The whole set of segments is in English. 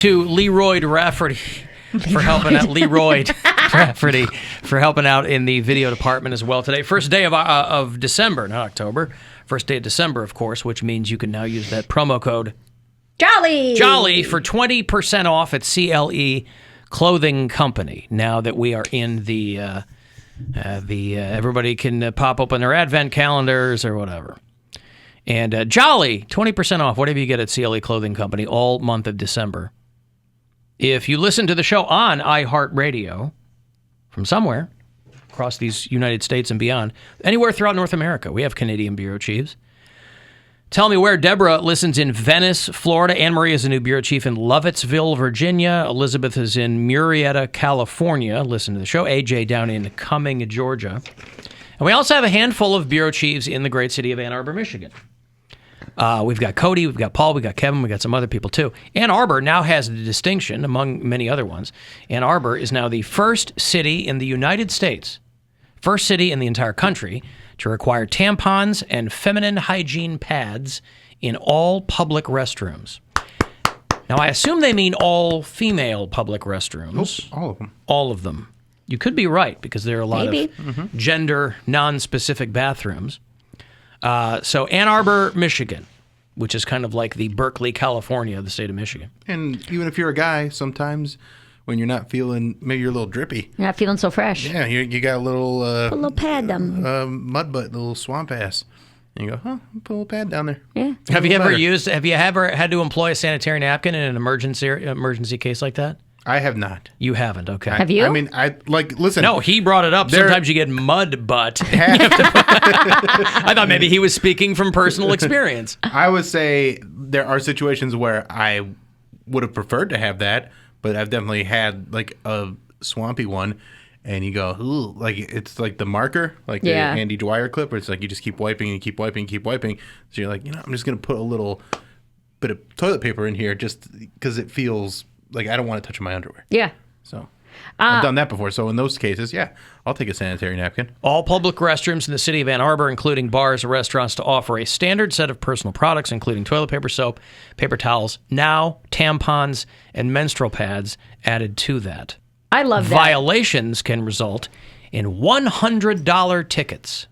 To Leroy Rafferty for helping out. Leroy Rafferty for helping out in the video department as well today. First day of December, not October. First day of December, of course, which means you can now use that promo code Jolly for 20% off at CLE Clothing Company. Now that we are in the everybody can pop open their advent calendars or whatever. And Jolly, 20% off, whatever you get at CLE Clothing Company all month of December. If you listen to the show on iHeartRadio from somewhere across these United States and beyond, anywhere throughout North America, we have Canadian bureau chiefs. Tell me where. Deborah listens in Venice, Florida. Anne Marie is a new bureau chief in Lovettsville, Virginia. Elizabeth is in Murrieta, California. Listen to the show. AJ down in Cumming, Georgia. And we also have a handful of bureau chiefs in the great city of Ann Arbor, Michigan. We've got Cody, we've got Paul, we've got Kevin, we've got some other people too. Ann Arbor now has the distinction, among many other ones. Ann Arbor is now the first city in the United States, first city in the entire country, to require tampons and feminine hygiene pads in all public restrooms. Now, I assume they mean all female public restrooms. Oh, all of them. All of them. You could be right, because there are a lot of gender non-specific bathrooms. So Ann Arbor, Michigan, which is kind of like the Berkeley, California of the state of Michigan. And even if you're a guy, sometimes when you're not feeling, maybe you're a little drippy. You're not feeling so fresh. Yeah, you got a little... Put a little pad down. Mud butt, a little swamp ass. And you go, put a little pad down there. Yeah. Have you ever had to employ a sanitary napkin in an emergency case like that? I have not. You haven't, okay. Have you? I mean, listen. No, he brought it up. Sometimes you get mud butt. I thought maybe he was speaking from personal experience. I would say there are situations where I would have preferred to have that, but I've definitely had like a swampy one, and you go, ooh, like it's like the marker, like the Andy Dwyer clip, where it's like you just keep wiping and keep wiping and keep wiping. So you're like, I'm just going to put a little bit of toilet paper in here just because it feels like I don't want to touch my underwear. Yeah. So I've done that before. So in those cases, I'll take a sanitary napkin. All public restrooms in the city of Ann Arbor, including bars and restaurants, to offer a standard set of personal products, including toilet paper, soap, paper towels, now tampons, and menstrual pads added to that. I love that. Violations can result in $100 tickets.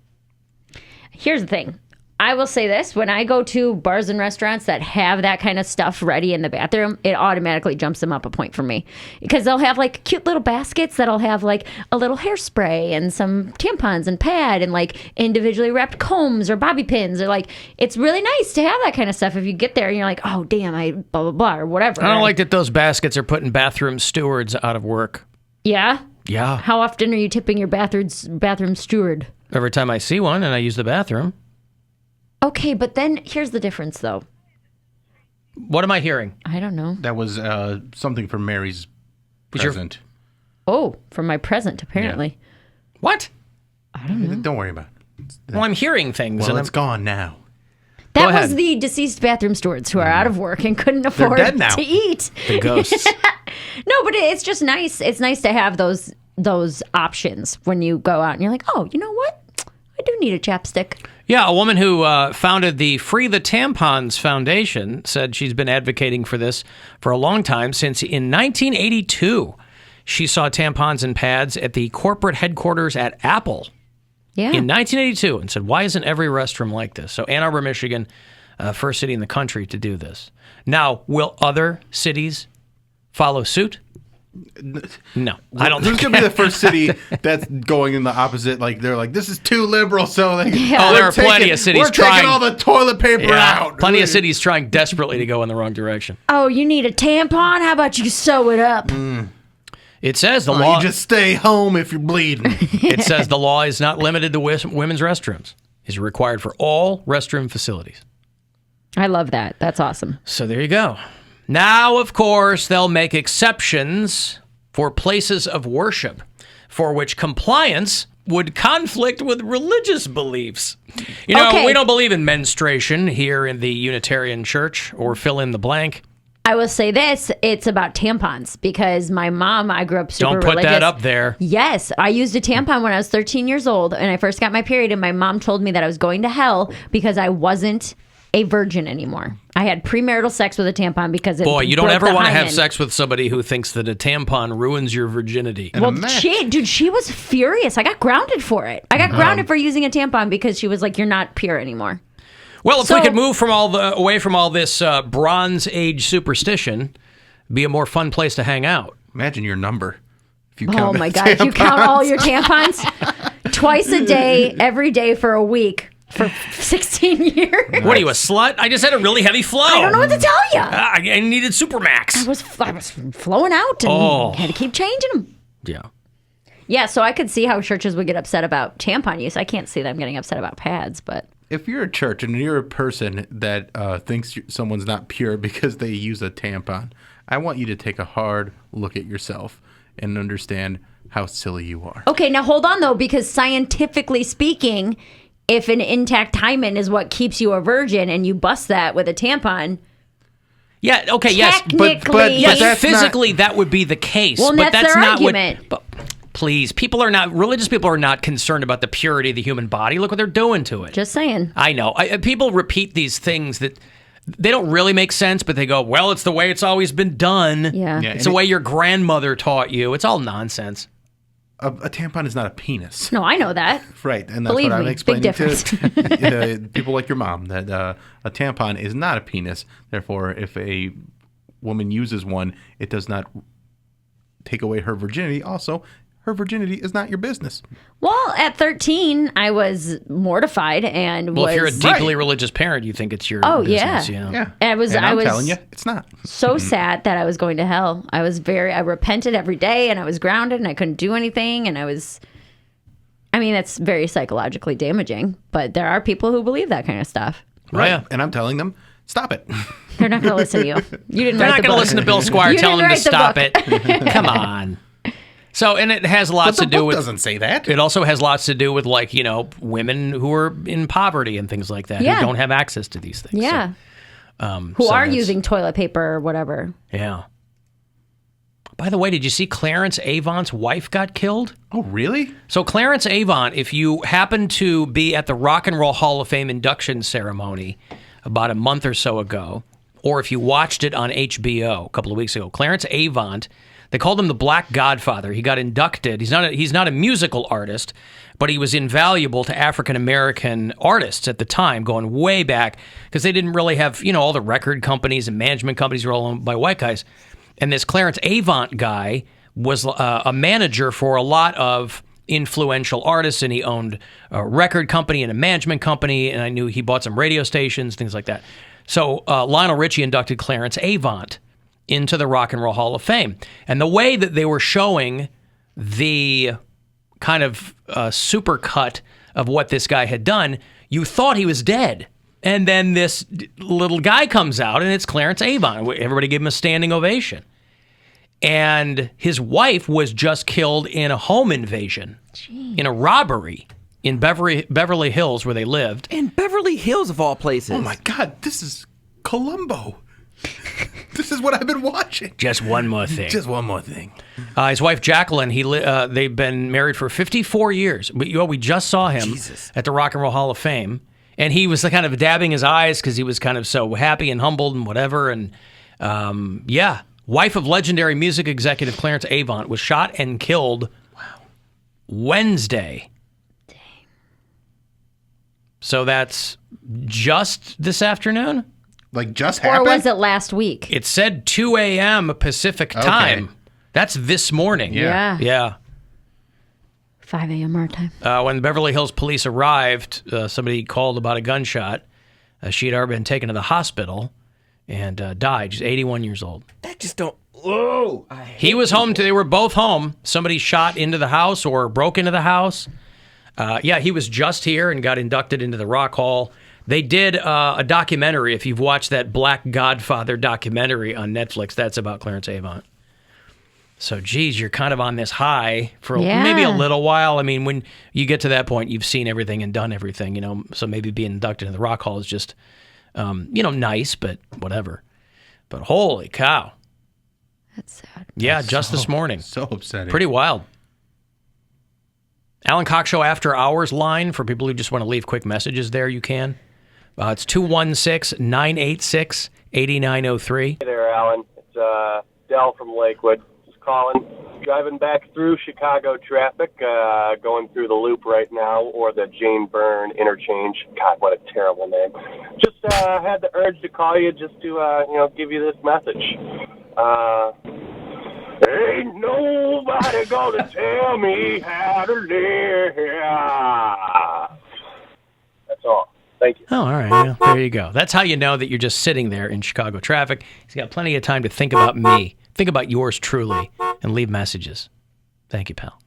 Here's the thing. I will say this. When I go to bars and restaurants that have that kind of stuff ready in the bathroom, it automatically jumps them up a point for me. Because they'll have like cute little baskets that'll have like a little hairspray and some tampons and pad and like individually wrapped combs or bobby pins. Or like, it's really nice to have that kind of stuff if you get there and you're like, oh, damn, I blah, blah, blah, or whatever. I don't like that those baskets are putting bathroom stewards out of work. Yeah? Yeah. How often are you tipping your bathroom steward? Every time I see one and I use the bathroom. Okay, but then here's the difference, though. What am I hearing? I don't know. That was something from Mary's present. From my present, apparently. Yeah. What? I don't know. Don't worry about it. Well, I'm hearing things. Well, it's gone now. That was the deceased bathroom stewards who are out of work and couldn't afford to eat. The ghosts. No, but it's just nice. It's nice to have those options when you go out and you're like, oh, you know what? I do need a chapstick. Yeah, a woman who founded the Free the Tampons Foundation said she's been advocating for this for a long time, since in 1982 she saw tampons and pads at the corporate headquarters at Apple in 1982, and said, why isn't every restroom like this? So Ann Arbor, Michigan, first city in the country to do this. Now, will other cities follow suit? No, I don't. Who's going to be the first city that's going in the opposite? Like they're like, this is too liberal, so they. Oh, there are plenty of cities trying. We're taking all the toilet paper out. Plenty of cities trying desperately to go in the wrong direction. Oh, you need a tampon? How about you sew it up? It says the law. You just stay home if you're bleeding. It says the law is not limited to women's restrooms. It's required for all restroom facilities. I love that. That's awesome. So there you go. Now, of course, they'll make exceptions for places of worship for which compliance would conflict with religious beliefs. You know, we don't believe in menstruation here in the Unitarian Church, or fill in the blank. I will say this, it's about tampons, because my mom, I grew up super religious. Don't put that up there. Yes, I used a tampon when I was 13 years old, and I first got my period, and my mom told me that I was going to hell because I wasn't a virgin anymore. I had premarital sex with a tampon because it Boy, you don't broke ever the want to have hymen. sex with somebody who thinks that a tampon ruins your virginity. And a Well, match. she was furious. I got grounded for it. I got grounded for using a tampon because she was like, "You're not pure anymore." Well, if So- we could move from away from all this Bronze Age superstition, be a more fun place to hang out. Imagine your number. If you Oh count my God! If you count all your tampons, twice a day, every day for a week for 16 years. What are you, a slut? I just had a really heavy flow. I don't know what to tell you. I needed Supermax. I was flowing out and had to keep changing them. Yeah. Yeah, so I could see how churches would get upset about tampon use. I can't see them getting upset about pads, but If you're a church and you're a person that thinks someone's not pure because they use a tampon, I want you to take a hard look at yourself and understand how silly you are. okay. Now hold on though, because scientifically speaking, if an intact hymen is what keeps you a virgin, and you bust that with a tampon, Yeah, okay, yes. technically, Yes, that's physically that would be the case. Well, but that's their not argument. what. But please, religious people are not concerned about the purity of the human body. Look what they're doing to it. just saying. I know. People repeat these things that they don't really make sense, but they go, well, it's the way it's always been done. Yeah. Yeah. It's the way your grandmother taught you. It's all nonsense. A tampon is not a penis. No, I know that. Right, and that's Believe what I'm me, big explaining difference. to people like your mom, that a tampon is not a penis. Therefore, if a woman uses one, it does not take away her virginity. Also, her virginity is not your business. Well, at 13, I was mortified and Well, was. if you're a deeply religious parent, you think it's your Oh, business. yeah. Yeah, I was- And I I'm was- telling you, it's not. so sad that I was going to hell. I repented every day, and I was grounded, and I couldn't do anything, and I mean, that's very psychologically damaging, but there are people who believe that kind of stuff. Oh, yeah. And I'm telling them, stop it. They're not going to listen to you. You didn't They're write not the going to book. listen to Bill Squire You telling didn't them to write the stop it. Come on. So, and it has But lots the to do book with. doesn't say that. It also has lots to do with, like, women who are in poverty and things like that, Yeah. who don't have access to these things. Yeah. So, Who so are that's- using toilet paper or whatever. Yeah. By the way, did you see Clarence Avant's wife got killed? Oh, really? So Clarence Avant, if you happen to be at the Rock and Roll Hall of Fame induction ceremony about a month or so ago, or if you watched it on HBO a couple of weeks ago, Clarence Avant, they called him the Black Godfather. He got inducted. He's not a musical artist, but he was invaluable to African American artists at the time, going way back, because they didn't really have, all the record companies and management companies were all owned by white guys. And this Clarence Avant guy was a manager for a lot of influential artists, and he owned a record company and a management company, and I knew he bought some radio stations, things like that. So Lionel Richie inducted Clarence Avant into the Rock and Roll Hall of Fame. And the way that they were showing the kind of supercut of what this guy had done, you thought he was dead. And then this little guy comes out, and it's Clarence Avant. Everybody gave him a standing ovation. And his wife was just killed in a home invasion, in a robbery in Beverly Hills, where they lived. In Beverly Hills, of all places. Oh, my God. This is Columbo. This is what I've been watching. Just one more thing. Just one more thing. His wife, Jacqueline, they've been married for 54 years. We just saw him at the Rock and Roll Hall of Fame. And he was kind of dabbing his eyes because he was kind of so happy and humbled and whatever. And wife of legendary music executive Clarence Avant was shot and killed Wednesday. Dang. So that's just this afternoon? Like, just Or happened? was it last week? It said 2 a.m. Pacific time. That's this morning. Yeah. Yeah. 5 a.m. our time. When the Beverly Hills police arrived, somebody called about a gunshot. She had already been taken to the hospital and died. She's 81 years old. That just don't. Whoa. He was home. They were both home. Somebody shot into the house or broke into the house. He was just here and got inducted into the Rock Hall. They did a documentary. If you've watched that Black Godfather documentary on Netflix, that's about Clarence Avant. So, geez, you're kind of on this high for maybe a little while. I mean, when you get to that point, you've seen everything and done everything, So maybe being inducted into the Rock Hall is just, nice, but whatever. But holy cow. That's sad. Yeah, just this morning. So upsetting. Pretty wild. Alan Cox Show After Hours line for people who just want to leave quick messages there, you can. It's 216-986-8903. Hey there, Alan. It's Dell from Lakewood. Just calling. Driving back through Chicago traffic, going through the Loop right now, or the Jane Byrne interchange. God, what a terrible name. Just had the urge to call you just to, give you this message. Ain't nobody gonna tell me how to live. That's all. Thank you. Oh, all right. Well, there you go. That's how you know that you're just sitting there in Chicago traffic. He's got plenty of time to think about me, think about yours truly, and leave messages. Thank you, pal.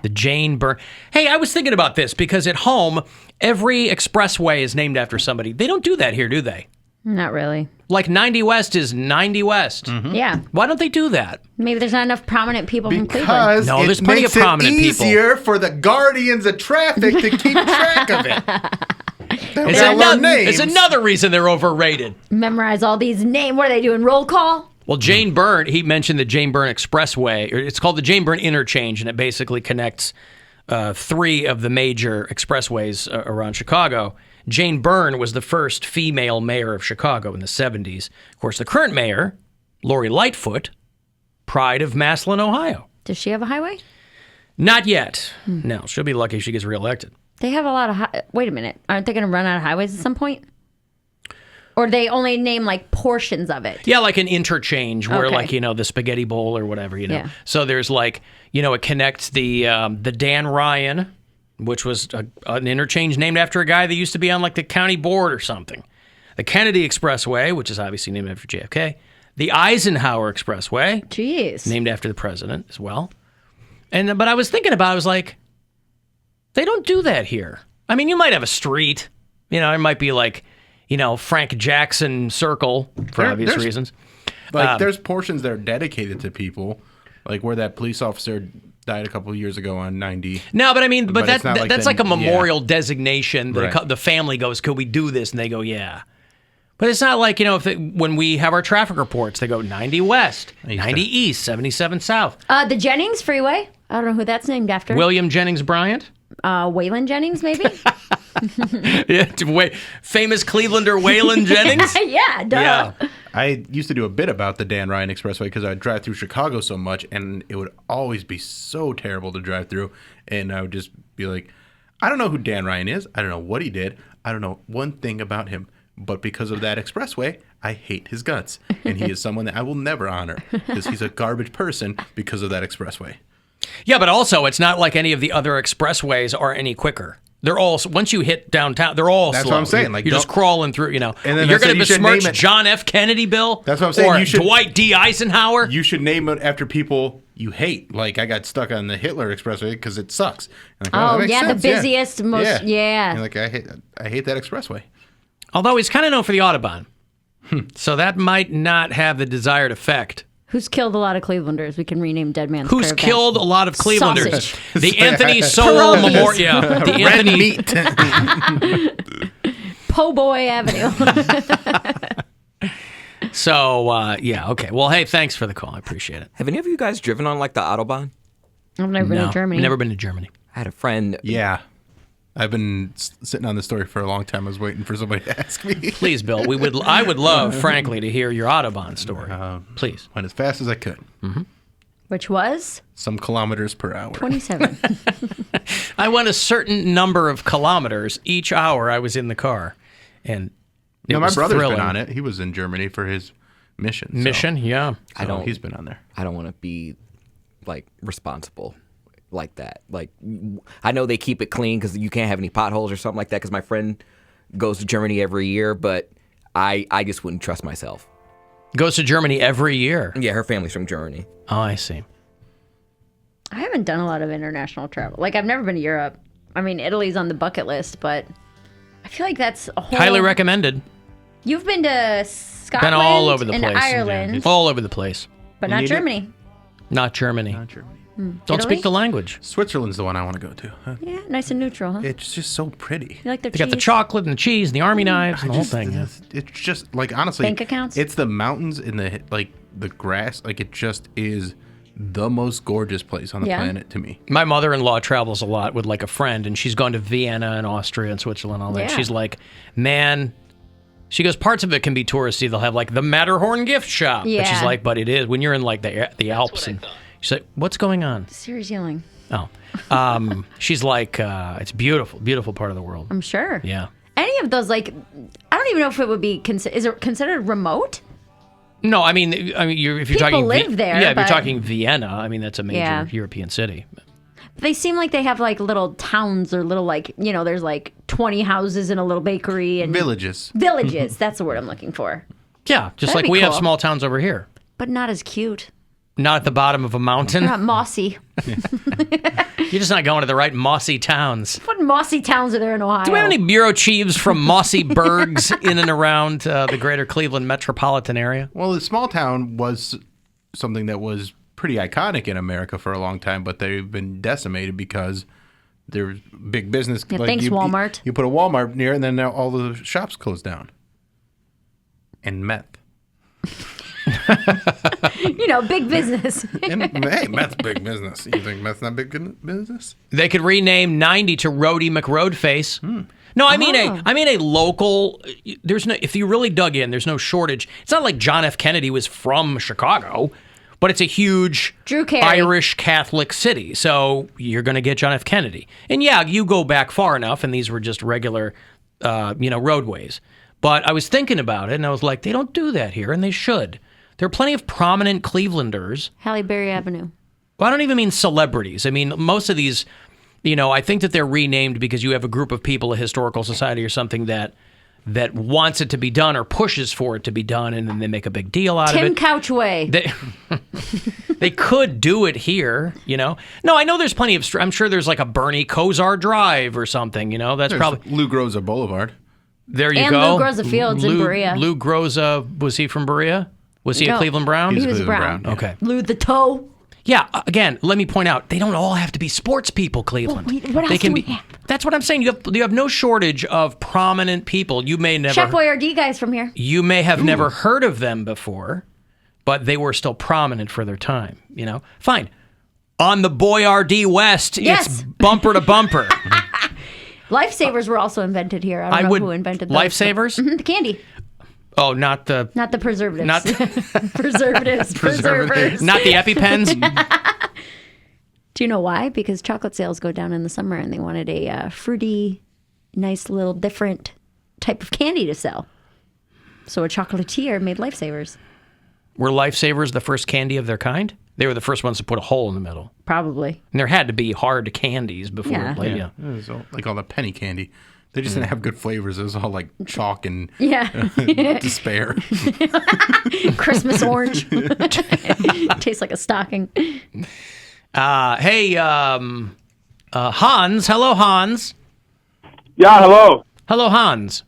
The Jane Byrne. Hey, I was thinking about this because at home, every expressway is named after somebody. They don't do that here, do they? Not really. Like 90 West is 90 West. Yeah. Why don't they do that? Maybe there's not enough prominent people from Cleveland. Because No, there's it plenty makes of prominent it people. easier for the guardians of traffic to keep track of it. It's another reason they're overrated. Memorize all these names. What are they doing? Roll call? Well, Jane Byrne, he mentioned the Jane Byrne Expressway. It's called the Jane Byrne Interchange, and it basically connects three of the major expressways around Chicago. Jane Byrne was the first female mayor of Chicago in the 70s. Of course, the current mayor, Lori Lightfoot, pride of Massillon, Ohio. Does she have a highway? Not yet. No, she'll be lucky if she gets reelected. They have a lot of... Wait a minute. Aren't they going to run out of highways at some point? Or they only name, like, portions of it? Yeah, like an interchange where, Okay. the spaghetti bowl or whatever, Yeah. So there's, it connects the Dan Ryan, which was an interchange named after a guy that used to be on, the county board or something. The Kennedy Expressway, which is obviously named after JFK. The Eisenhower Expressway, Jeez. named after the president as well. But I was thinking about it, I was like, they don't do that here. I mean, you might have a street. It might be Frank Jackson Circle for obvious reasons. There's portions that are dedicated to people, like where that police officer died a couple of years ago on 90. No, but I mean, but it's not that's like a memorial yeah. designation. That Right. the family goes, could we do this? And they go, yeah. But it's not like, when we have our traffic reports, they go 90 West, 90 East, 77 South. The Jennings Freeway. I don't know who that's named after. William Jennings Bryant. Waylon Jennings, maybe? Yeah, famous Clevelander Waylon Jennings. Yeah, duh. Yeah. I used to do a bit about the Dan Ryan Expressway because I would drive through Chicago so much, and it would always be so terrible to drive through. And I would just be like, I don't know who Dan Ryan is. I don't know what he did. I don't know one thing about him. But because of that expressway, I hate his guts. And he is someone that I will never honor because he's a garbage person because of that expressway. Yeah, but also it's not like any of the other expressways are any quicker. They're all, once you hit downtown, they're all That's slow. what I'm saying. You're just crawling through, And then you're I said going to you should besmirch name it- John F. Kennedy, Bill? That's what I'm saying. Or You should- Dwight D. Eisenhower? You should name it after people you hate. Like, I got stuck on the Hitler Expressway because it sucks. And Oh, that makes yeah, sense. the busiest, most, yeah. And like, I hate that expressway. Although he's kind of known for the Autobahn. So that might not have the desired effect. Who's killed a lot of Clevelanders? We can rename Dead Man's Who's Curve killed a lot of Clevelanders? Sausage. The Anthony Sowell Pierogies. Memorial. Yeah, the Red Anthony. meat. Po' Boy Avenue. So, yeah, okay. Well, hey, thanks for the call. I appreciate it. Have any of you guys driven on the Autobahn? I've never been to Germany. Never been to Germany. I had a friend. Yeah. I've been sitting on this story for a long time. I was waiting for somebody to ask me. Please, Bill. I would love, frankly, to hear your Autobahn story. Please. Went as fast as I could. Which was Some kilometers per hour. 27. I went a certain number of kilometers each hour I was in the car. And it No, my was brother's thrilling. been on it. He was in Germany for his mission. so- Mission, yeah. He's been on there. I don't want to be responsible like that. I know they keep it clean because you can't have any potholes or something like that. Because my friend goes to Germany every year, but I just wouldn't trust myself. Goes to Germany every year. Yeah, her family's from Germany. Oh, I see. I haven't done a lot of international travel. I've never been to Europe. I mean, Italy's on the bucket list, but I feel like that's a whole... Highly recommended. You've been to Scotland Been all over the and place. Ireland, All over the place. but not need it? Germany. Not Germany. Not Germany. Don't Italy? speak the language. Switzerland's the one I want to go to. Huh? Yeah, nice and neutral, huh? It's just so pretty. You like their They got the cheese? chocolate and the cheese and the army knives and the whole thing. Yeah. It's just honestly, Bank accounts? It's the mountains and the grass. It just is the most gorgeous place on the Yeah. planet to me. My mother-in-law travels a lot with like a friend, and she's gone to Vienna and Austria and Switzerland and all that. Yeah. She's like, man, she goes, parts of it can be touristy. They'll have like the Matterhorn gift shop. But she's Yeah. like, but it is when you're in like the Alps. And she's like, what's going on? Serious yelling. Oh, she's like, it's beautiful, beautiful part of the world. I'm sure. Yeah. Any of those, like, I don't even know if it would be is it considered remote? No, I mean, if you're talking, live there, yeah, if you're but- talking Vienna, I mean, that's a major Yeah. European city. They seem like they have like little towns or little like there's like 20 houses and a little bakery and Villages. villages. That's the word I'm looking for. Yeah, just That'd like be we have cool. small towns over here. But not as cute. Not at the bottom of a mountain. Not mossy. You're just not going to the right mossy towns. What mossy towns are there in Ohio? Do we have any bureau chiefs from mossy burgs in and around the greater Cleveland metropolitan area? Well, the small town was something that was pretty iconic in America for a long time, but they've been decimated because there's big business. Yeah, thanks, Walmart. You put a Walmart near, and then now all the shops closed down. And meth. Big business. And, hey, meth's big business. You think meth's not big business? They could rename 90 to Rhodey McRoadface. No, I mean a local. There's no. If you really dug in, there's no shortage. It's not like John F. Kennedy was from Chicago, but it's a huge Drew Carey. Irish Catholic city. So you're going to get John F. Kennedy, and yeah, you go back far enough, and these were just regular, roadways. But I was thinking about it, and I was like, they don't do that here, and they should. There are plenty of prominent Clevelanders. Halle Berry Avenue. Well, I don't even mean celebrities. I mean, most of these, I think that they're renamed because you have a group of people, a historical society or something that wants it to be done or pushes for it to be done, and then they make a big deal out of Tim it. Couchway. They could do it here, No, I know there's plenty of. I'm sure there's like a Bernie Kosar Drive or something. That's There's probably Lou Groza Boulevard. there. You And go. Lou Groza Fields in Berea. Lou Groza, was he from Berea? Was he a No. Cleveland Brown? He was a Cleveland Brown. Brown, Okay. Lou the Toe. Yeah, again, let me point out, they don't all have to be sports people, Cleveland. Well, what else they can do we be. have? That's what I'm saying. You have no shortage of prominent people. You may never Chef Boyardee guys from here. you may have never heard of them before, but they were still prominent for their time, Fine. On the Boyardee West, Yes. it's bumper to bumper. Lifesavers were also invented here. I don't know who invented those. Lifesavers? Mhm, the candy. Oh, not the Not the preservatives. Not- preservatives. Preservers. not the EpiPens. Do you know why? Because chocolate sales go down in the summer and they wanted a fruity, nice little different type of candy to sell. So a chocolatier made Lifesavers. Were Lifesavers the first candy of their kind? They were the first ones to put a hole in the middle. Probably. And there had to be hard candies before. Yeah. Yeah. It was like all the penny candy. They just didn't have good flavors. It was all like chalk and Yeah. despair. Christmas orange. Tastes like a stocking. Hey, Hans. Hello, Hans. Yeah, hello. Hello, Hans.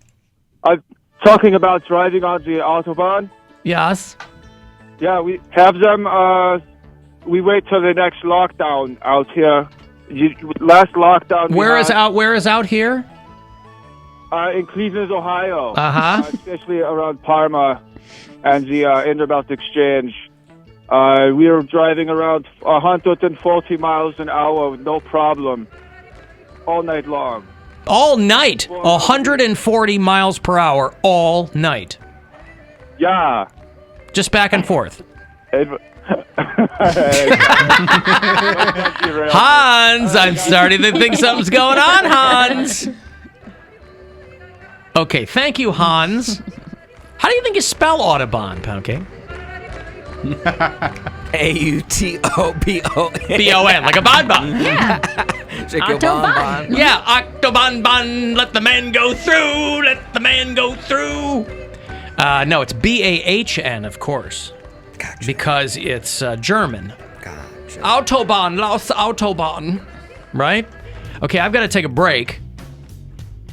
I'm talking about driving on the Autobahn. Yes. Yeah, we have them. We wait till the next lockdown out here. Last lockdown. Where is out here? In Cleveland, Ohio. Uh-huh. Especially around Parma and the Interbelt Exchange. We were driving around 140 miles an hour with no problem all night long. All night. 140 miles per hour all night. Yeah. Just back and forth. Hans, I'm starting to think something's going on, Hans. Okay, thank you, Hans. How do you think you spell Audubon, Poundcake? Autobon. B-O-N, like a bonbon. Yeah. Shake your Autobahn. bonbon. Yeah, Octobon, let the man go through, let the man go through. No, it's B-A-H-N, of course. Gotcha. Because it's German. Gotcha. Autobahn, Laus Autobahn. Right? Okay, I've got to take a break.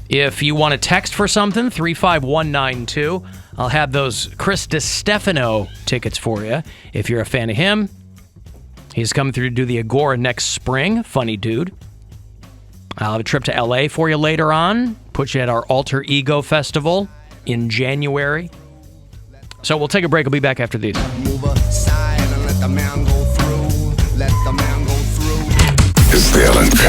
If you want to text for something, 35192. I'll have those Chris DiStefano tickets for you. If you're a fan of him, he's coming through to do the Agora next spring. Funny dude. I'll have a trip to LA for you later on. Put you at our Alter Ego Festival in January. So we'll take a break. I'll be back after these. Move aside and let the man go through. The Alan Cox